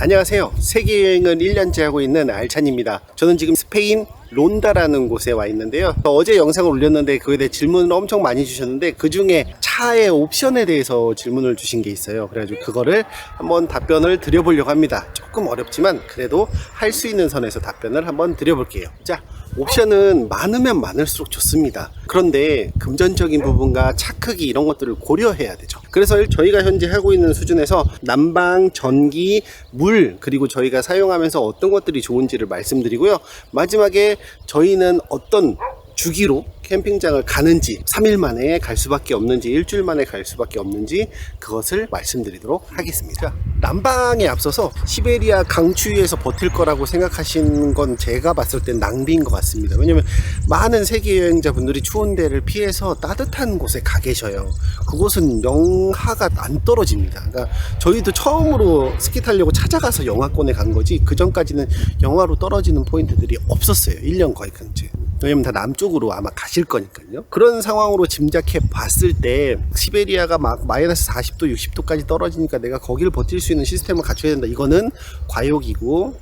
안녕하세요. 세계여행을 1년째 하고 있는 알찬입니다. 저는 지금 스페인 론다라는 곳에 와 있는데요. 어제 영상을 올렸는데 그에 대해 질문을 엄청 많이 주셨는데 그 중에 차의 옵션에 대해서 질문을 주신 게 있어요. 그래가지고 그거를 한번 답변을 드려보려고 합니다. 조금 어렵지만 그래도 할 수 있는 선에서 답변을 한번 드려볼게요. 자, 옵션은 많으면 많을수록 좋습니다. 그런데 금전적인 부분과 차 크기 이런 것들을 고려해야 되죠. 그래서 저희가 현재 하고 있는 수준에서 난방, 전기, 물, 그리고 저희가 사용하면서 어떤 것들이 좋은지를 말씀드리고요. 마지막에 저희는 어떤 주기로 캠핑장을 가는지, 3일 만에 갈 수밖에 없는지, 일주일 만에 갈 수밖에 없는지 그것을 말씀드리도록 하겠습니다. 난방에 앞서서 시베리아 강추위에서 버틸 거라고 생각하시는 건 제가 봤을 땐 낭비인 것 같습니다. 왜냐면 많은 세계 여행자분들이 추운 데를 피해서 따뜻한 곳에 가 계셔요. 그곳은 영하가 안 떨어집니다. 그러니까 저희도 처음으로 스키 타려고 찾아가서 영하권에 간 거지 그 전까지는 영하로 떨어지는 포인트들이 없었어요. 1년 거의 근처에. 왜냐면 다 남쪽으로 아마 가실 거니까요. 그런 상황으로 짐작해 봤을 때 시베리아가 막 마이너스 40도 60도까지 떨어지니까 내가 거기를 버틸 수 있는 시스템을 갖춰야 된다. 이거는 과욕이고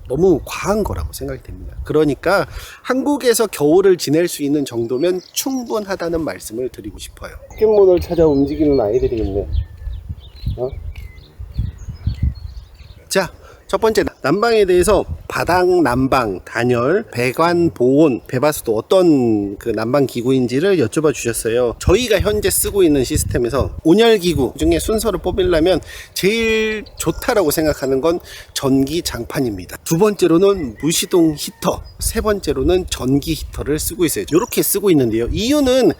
너무 과한 거라고 생각이 됩니다. 그러니까 한국에서 겨울을 지낼 수 있는 정도면 충분하다는 말씀을 드리고 싶어요. 포켓몬을 찾아 움직이는 아이들이 있네. 자, 첫 번째 난방에 대해서 바닥 난방, 단열, 배관 보온, 배바스도 어떤 그 난방 기구인지를 여쭤봐 주셨어요. 저희가 현재 쓰고 있는 시스템에서 온열 기구 중에 순서를 뽑으려면 제일 좋다라고 생각하는 건 전기 장판입니다. 두 번째로는 무시동 히터, 세 번째로는 전기 히터를 쓰고 있어요. 이렇게 쓰고 있는데요. 이유는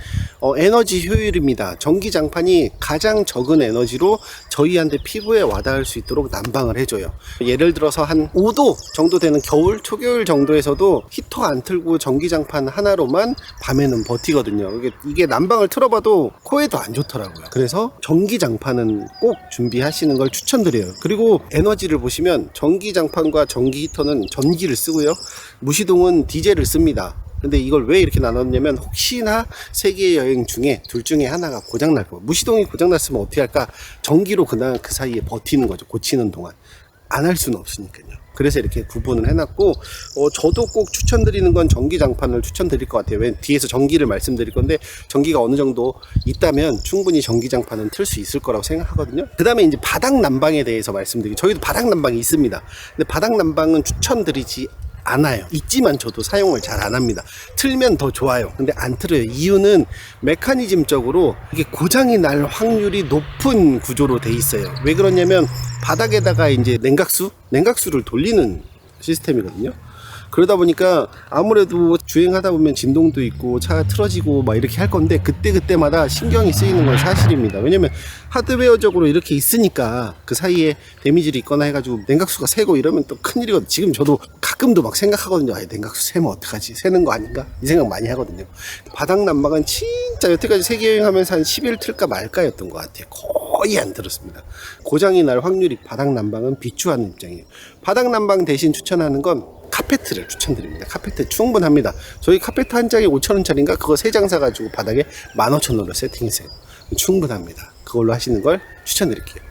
에너지 효율입니다. 전기 장판이 가장 적은 에너지로 저희한테 피부에 와닿을 수 있도록 난방을 해줘요. 예를 들어서 한 5도 정도 되는 겨울, 초겨울 정도에서도 히터 안 틀고 전기장판 하나로만 밤에는 버티거든요. 이게 난방을 틀어봐도 코에도 안 좋더라고요. 그래서 전기장판은 꼭 준비하시는 걸 추천드려요. 그리고 에너지를 보시면 전기장판과 전기 히터는 전기를 쓰고요. 무시동은 디젤을 씁니다. 근데 이걸 왜 이렇게 나눴냐면 혹시나 세계 여행 중에 둘 중에 하나가 고장날 거. 무시동이 고장났으면 어떻게 할까? 전기로 그날 그 사이에 버티는 거죠. 고치는 동안. 안 할 수는 없으니까요. 그래서 이렇게 구분을 해놨고 저도 꼭 추천드리는 건 전기장판을 추천드릴 것 같아요. 왜 뒤에서 전기를 말씀드릴 건데 전기가 어느 정도 있다면 충분히 전기장판은 틀 수 있을 거라고 생각하거든요. 그 다음에 이제 바닥 난방에 대해서 말씀드리고 저희도 바닥 난방이 있습니다. 근데 바닥 난방은 추천드리지 않아요. 있지만 저도 사용을 잘 안 합니다. 틀면 더 좋아요. 근데 안 틀어요. 이유는 메커니즘적으로 이게 고장이 날 확률이 높은 구조로 돼 있어요. 왜 그러냐면 바닥에다가 이제 냉각수를 돌리는 시스템이거든요. 그러다 보니까 아무래도 주행하다 보면 진동도 있고 차가 틀어지고 막 이렇게 할 건데 그때마다 신경이 쓰이는 건 사실입니다. 왜냐면 하드웨어적으로 이렇게 있으니까 그 사이에 데미지를 있거나 해가지고 냉각수가 새고 이러면 또 큰일이거든요. 지금 저도 가끔도 막 생각하거든요. 냉각수 새면 어떡하지? 새는 거 아닌가? 이 생각 많이 하거든요. 바닥 난방은 진짜 여태까지 세계 여행하면서 한 10일 틀까 말까였던 것 같아요. 거의 안 들었습니다. 고장이 날 확률이 바닥 난방은 비추하는 입장이에요. 바닥 난방 대신 추천하는 건 카페트를 추천드립니다. 카페트 충분합니다. 저희 카페트 한 장에 5,000원짜리인가 그거 3장 사가지고 바닥에 15,000원으로 세팅했어요. 충분합니다. 그걸로 하시는 걸 추천드릴게요.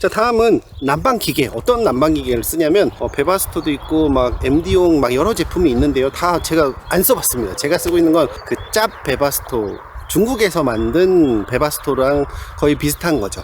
자, 다음은 난방기계. 어떤 난방기계를 쓰냐면 베바스토도 있고 막 MD용 막 여러 제품이 있는데요. 다 제가 안 써봤습니다. 제가 쓰고 있는 건 그 짭 베바스토, 중국에서 만든 베바스토랑 거의 비슷한 거죠.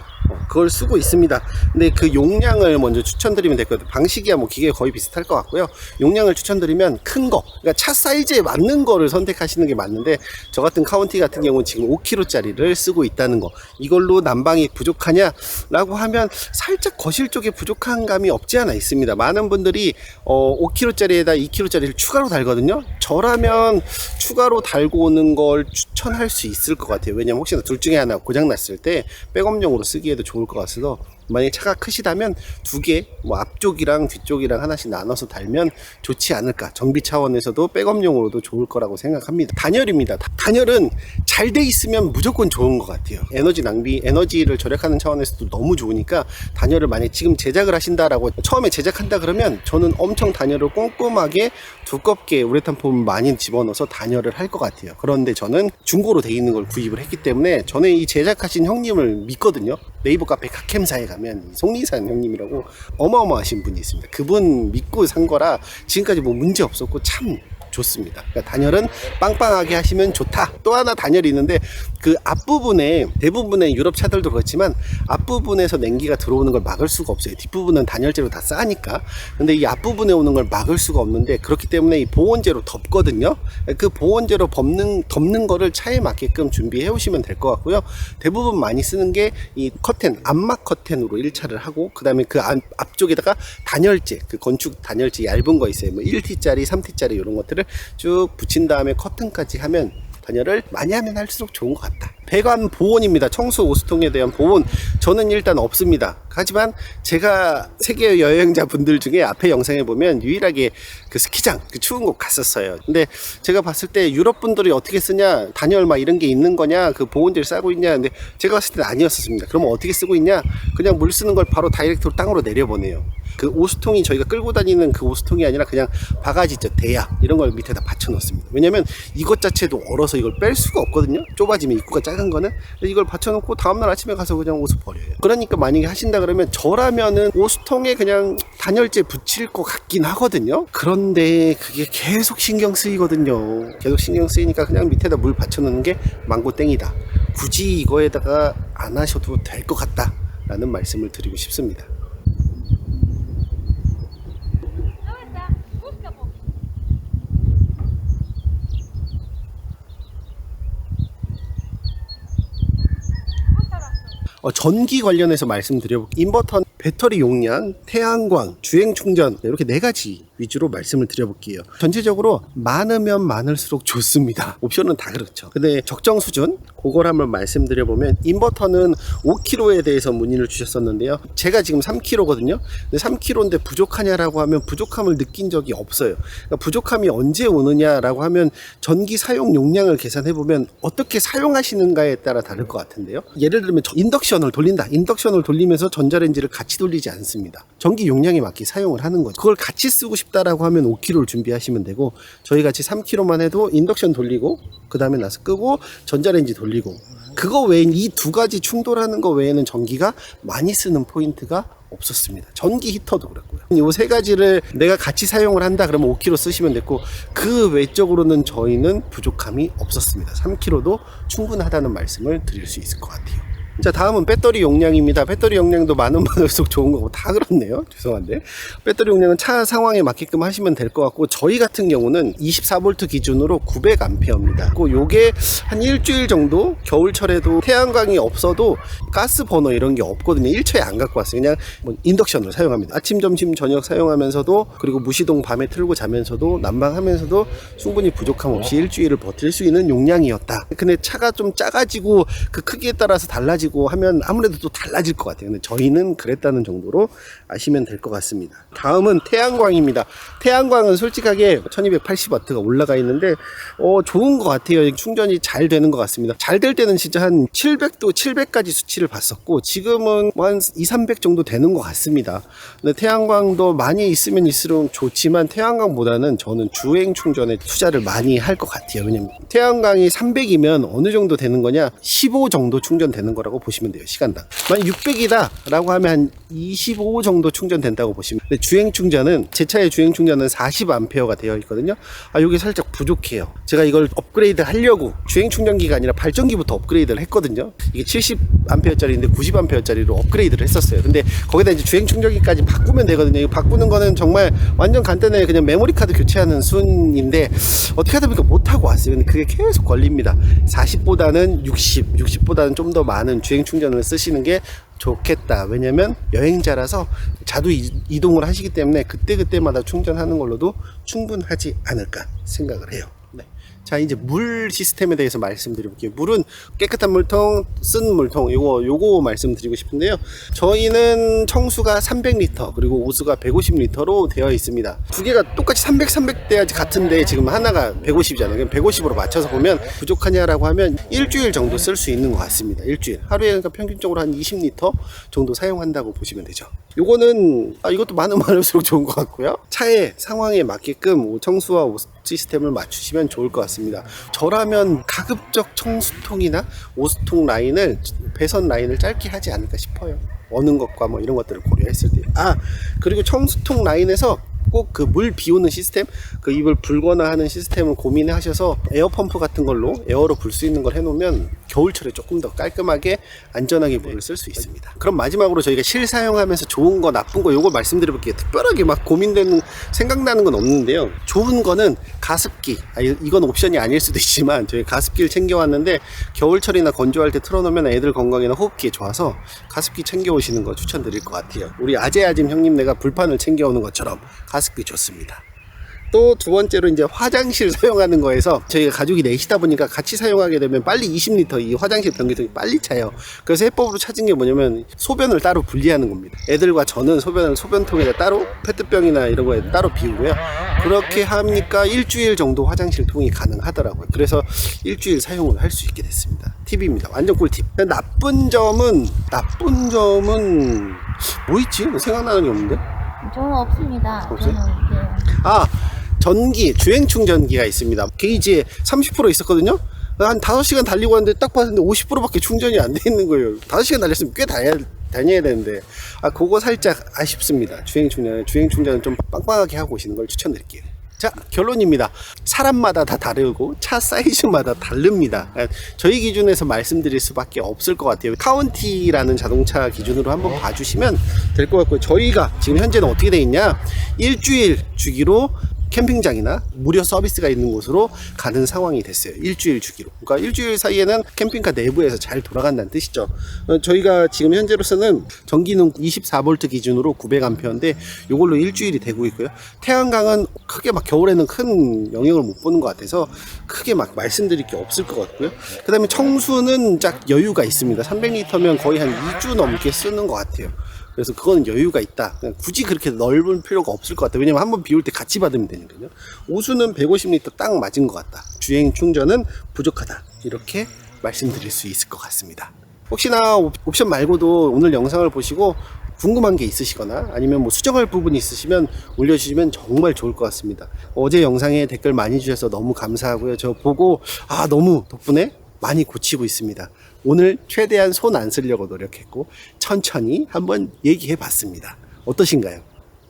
그걸 쓰고 있습니다. 근데 그 용량을 먼저 추천드리면 될 것 같아요. 방식이야 뭐 기계 거의 비슷할 것 같고요. 용량을 추천드리면 큰 거, 그러니까 차 사이즈에 맞는 거를 선택하시는 게 맞는데 저 같은 카운티 같은 경우는 지금 5kg짜리를 쓰고 있다는 거. 이걸로 난방이 부족하냐 라고 하면 살짝 거실 쪽에 부족한 감이 없지 않아 있습니다. 많은 분들이 5kg짜리에다 2kg짜리를 추가로 달거든요. 저라면 추가로 달고 오는 걸 추천할 수 있을 것 같아요. 왜냐면 혹시나 둘 중에 하나 고장났을 때 백업용으로 쓰기에도 좋을 것 같아서 만약에 차가 크시다면 두 개, 뭐 앞쪽이랑 뒤쪽이랑 하나씩 나눠서 달면 좋지 않을까. 정비 차원에서도 백업용으로도 좋을 거라고 생각합니다. 단열입니다. 단열은 잘 돼 있으면 무조건 좋은 것 같아요. 에너지 낭비, 에너지를 절약하는 차원에서도 너무 좋으니까 단열을 만약 지금 제작을 하신다라고 처음에 제작한다 그러면 저는 엄청 단열을 꼼꼼하게 두껍게 우레탄 폼 많이 집어넣어서 단열을 할 것 같아요. 그런데 저는 중고로 돼 있는 걸 구입을 했기 때문에 저는 이 제작하신 형님을 믿거든요. 네이버 카페 각캠사에 가면 송리산 형님이라고 어마어마하신 분이 있습니다. 그분 믿고 산 거라 지금까지 뭐 문제 없었고 참 좋습니다. 그러니까 단열은 빵빵하게 하시면 좋다. 또 하나 단열이 있는데 그 앞부분에 대부분의 유럽 차들도 그렇지만 앞부분에서 냉기가 들어오는 걸 막을 수가 없어요. 뒷부분은 단열재로 다 싸니까. 근데 이 앞부분에 오는 걸 막을 수가 없는데 그렇기 때문에 이 보온재로 덮거든요. 그 보온재로 덮는 거를 차에 맞게끔 준비해 오시면 될 것 같고요. 대부분 많이 쓰는 게 이 커튼, 암막 커튼으로 1차를 하고 그 다음에 그 앞쪽에다가 단열재, 그 건축 단열재 얇은 거 있어요. 뭐 1T짜리, 3T짜리 이런 것들을 쭉 붙인 다음에 커튼까지 하면 단열을 많이 하면 할수록 좋은 것 같다. 배관 보온입니다. 청수 오수통에 대한 보온 저는 일단 없습니다. 하지만 제가 세계 여행자 분들 중에 앞에 영상에 보면 유일하게 그 스키장 그 추운 곳 갔었어요. 근데 제가 봤을 때 유럽 분들이 어떻게 쓰냐, 단열 막 이런 게 있는 거냐, 그 보온재를 싸고 있냐. 근데 제가 봤을 때는 아니었었습니다. 그러면 어떻게 쓰고 있냐, 그냥 물 쓰는 걸 바로 다이렉트로 땅으로 내려보내요. 그 오수통이 저희가 끌고 다니는 그 오수통이 아니라 그냥 바가지 있죠, 대야 이런 걸 밑에다 받쳐 놓습니다. 왜냐면 이것 자체도 얼어서 이걸 뺄 수가 없거든요. 좁아지면 입구가 작은 거는. 이걸 받쳐 놓고 다음날 아침에 가서 그냥 옷을 버려요. 그러니까 만약에 하신다 그러면 저라면은 오수통에 그냥 단열재 붙일 것 같긴 하거든요. 그런데 그게 계속 신경 쓰이거든요. 계속 신경 쓰이니까 그냥 밑에다 물 받쳐 놓는 게 망고땡이다. 굳이 이거에다가 안 하셔도 될 것 같다 라는 말씀을 드리고 싶습니다. 전기 관련해서 말씀드려볼게요. 인버터, 배터리 용량, 태양광, 주행 충전 이렇게 4가지 위주로 말씀을 드려볼게요. 전체적으로 많으면 많을수록 좋습니다. 옵션은 다 그렇죠. 근데 적정 수준 그걸 한번 말씀드려보면 인버터는 5kg에 대해서 문의를 주셨었는데요. 제가 지금 3kg거든요. 근데 3kg인데 부족하냐라고 하면 부족함을 느낀 적이 없어요. 그러니까 부족함이 언제 오느냐라고 하면 전기 사용 용량을 계산해보면 어떻게 사용하시는가에 따라 다를 것 같은데요. 예를 들면 인덕션을 돌린다. 인덕션을 돌리면서 전자레인지를 같이 돌리지 않습니다. 전기 용량에 맞게 사용을 하는 거죠. 그걸 같이 쓰고 싶다라고 하면 5kg를 준비하시면 되고 저희 같이 3kg만 해도 인덕션 돌리고 그 다음에 나서 끄고 전자레인지 돌리고 그거 외엔 이 2가지 충돌하는 거 외에는 전기가 많이 쓰는 포인트가 없었습니다. 전기 히터도 그렇고요. 이 3가지를 내가 같이 사용을 한다 그러면 5kg 쓰시면 됐고 그 외적으로는 저희는 부족함이 없었습니다. 3kg도 충분하다는 말씀을 드릴 수 있을 것 같아요. 자, 다음은 배터리 용량입니다. 배터리 용량도 많으면 많을수록 좋은 거고 다 그렇네요. 죄송한데 배터리 용량은 차 상황에 맞게끔 하시면 될 것 같고 저희 같은 경우는 24V 기준으로 900A입니다. 요게 한 일주일 정도 겨울철에도 태양광이 없어도 가스 버너 이런 게 없거든요. 일초에 안 갖고 왔어요. 그냥 뭐 인덕션을 사용합니다. 아침, 점심, 저녁 사용하면서도 그리고 무시동 밤에 틀고 자면서도 난방하면서도 충분히 부족함 없이 일주일을 버틸 수 있는 용량이었다. 근데 차가 좀 작아지고 그 크기에 따라서 달라지고 하면 아무래도 또 달라질 것 같아요. 근데 저희는 그랬다는 정도로 아시면 될 것 같습니다. 다음은 태양광입니다. 태양광은 솔직하게 1280W가 올라가 있는데 좋은 것 같아요. 충전이 잘 되는 것 같습니다. 잘 될 때는 진짜 한 700도 700까지 수치를 봤었고 지금은 뭐 한 200-300 정도 되는 것 같습니다. 근데 태양광도 많이 있으면 있을수록 좋지만 태양광보다는 저는 주행 충전에 투자를 많이 할 것 같아요. 왜냐면 태양광이 300이면 어느 정도 되는 거냐, 15 정도 충전되는 거라고 보시면 돼요. 시간당. 만약 600이다 라고 하면 한 25 정도 충전된다고 보시면. 근데 주행 충전은 제 차의 주행 충전은 40A가 되어 있거든요. 이게 살짝 부족해요. 제가 이걸 업그레이드 하려고 주행 충전기가 아니라 발전기부터 업그레이드를 했거든요. 이게 70A짜리인데 90A짜리로 업그레이드를 했었어요. 근데 거기다 이제 주행 충전기까지 바꾸면 되거든요. 이거 바꾸는 거는 정말 완전 간단해요. 그냥 메모리 카드 교체하는 순인데 어떻게 하다 보니까 못하고 왔어요. 근데 그게 계속 걸립니다. 40보다는 60보다는 좀 더 많은 주행 충전을 쓰시는 게 좋겠다. 왜냐면 여행자라서 자주 이동을 하시기 때문에 그때그때마다 충전하는 걸로도 충분하지 않을까 생각을 해요. 네. 자, 이제 물 시스템에 대해서 말씀드려볼게요. 물은 깨끗한 물통, 쓴 물통, 요거 말씀드리고 싶은데요. 저희는 청수가 300리터, 그리고 오수가 150리터로 되어 있습니다. 두 개가 똑같이 300 같은데 지금 하나가 150이잖아요. 그럼 150으로 맞춰서 보면 부족하냐라고 하면 일주일 정도 쓸 수 있는 것 같습니다. 일주일. 하루에 그러니까 평균적으로 한 20리터 정도 사용한다고 보시면 되죠. 요거는, 이것도 많을수록 좋은 것 같고요. 차의 상황에 맞게끔 청수와 오수 시스템을 맞추시면 좋을 것 같습니다. 저라면 가급적 청수통이나 오수통 라인을, 배선 라인을 짧게 하지 않을까 싶어요. 어는 것과 뭐 이런 것들을 고려했을 때. 그리고 청수통 라인에서 꼭 그 물 비우는 시스템, 그 입을 불거나 하는 시스템을 고민하셔서 에어펌프 같은 걸로 에어로 불 수 있는 걸 해놓으면 겨울철에 조금 더 깔끔하게 안전하게 물을 쓸 수 있습니다. 그럼 마지막으로 저희가 실사용하면서 좋은 거 나쁜 거 요거 말씀드려볼게요. 특별하게 막 고민되는, 생각나는 건 없는데요. 좋은 거는 가습기, 이건 옵션이 아닐 수도 있지만 저희 가습기를 챙겨왔는데 겨울철이나 건조할 때 틀어놓으면 애들 건강이나 호흡기에 좋아서 가습기 챙겨오시는 거 추천드릴 것 같아요. 우리 아재아짐 형님네가 불판을 챙겨오는 것처럼 가습기 좋습니다. 또 두 번째로 이제 화장실 사용하는 거에서 저희가 가족이 넷이다 보니까 같이 사용하게 되면 빨리 20리터 이 화장실 변기통이 빨리 차요. 그래서 해법으로 찾은 게 뭐냐면 소변을 따로 분리하는 겁니다. 애들과 저는 소변을 소변통에다 따로, 페트병이나 이런 거에 따로 비우고요. 그렇게 하니까 일주일 정도 화장실 통이 가능하더라고요. 그래서 일주일 사용을 할 수 있게 됐습니다. 팁입니다. 완전 꿀팁. 나쁜 점은 뭐 있지? 생각나는 게 없는데? 저는 없습니다. 없어요? 저는 전기, 주행 충전기가 있습니다. 게이지에 30% 있었거든요? 한 5시간 달리고 왔는데 딱 봤는데 50%밖에 충전이 안 돼 있는 거예요. 5시간 달렸으면 꽤 다녀야 되는데. 그거 살짝 아쉽습니다. 주행 충전은 좀 빵빵하게 하고 오시는 걸 추천드릴게요. 자, 결론입니다. 사람마다 다 다르고 차 사이즈마다 다릅니다. 저희 기준에서 말씀드릴 수밖에 없을 것 같아요. 카운티라는 자동차 기준으로 한번 봐주시면 될 것 같고요. 저희가 지금 현재는 어떻게 돼 있냐, 일주일 주기로 캠핑장이나 무료 서비스가 있는 곳으로 가는 상황이 됐어요. 일주일 주기로. 그러니까 일주일 사이에는 캠핑카 내부에서 잘 돌아간다는 뜻이죠. 저희가 지금 현재로서는 전기는 24V 기준으로 900A인데 이걸로 일주일이 되고 있고요. 태양광은 크게 막 겨울에는 큰 영향을 못 보는 것 같아서 크게 막 말씀드릴 게 없을 것 같고요. 그 다음에 청수는 딱 여유가 있습니다. 300리터면 거의 한 2주 넘게 쓰는 것 같아요. 그래서 그거는 여유가 있다. 굳이 그렇게 넓은 필요가 없을 것 같아요. 왜냐면 한번 비울 때 같이 받으면 되니까요. 오수는 150리터 딱 맞은 것 같다. 주행 충전은 부족하다. 이렇게 말씀드릴 수 있을 것 같습니다. 혹시나 옵션 말고도 오늘 영상을 보시고 궁금한 게 있으시거나 아니면 뭐 수정할 부분이 있으시면 올려주시면 정말 좋을 것 같습니다. 어제 영상에 댓글 많이 주셔서 너무 감사하고요. 저 보고 너무 덕분에 많이 고치고 있습니다. 오늘 최대한 손 안 쓰려고 노력했고 천천히 한번 얘기해 봤습니다. 어떠신가요?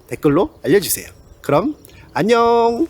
댓글로 알려주세요. 그럼 안녕.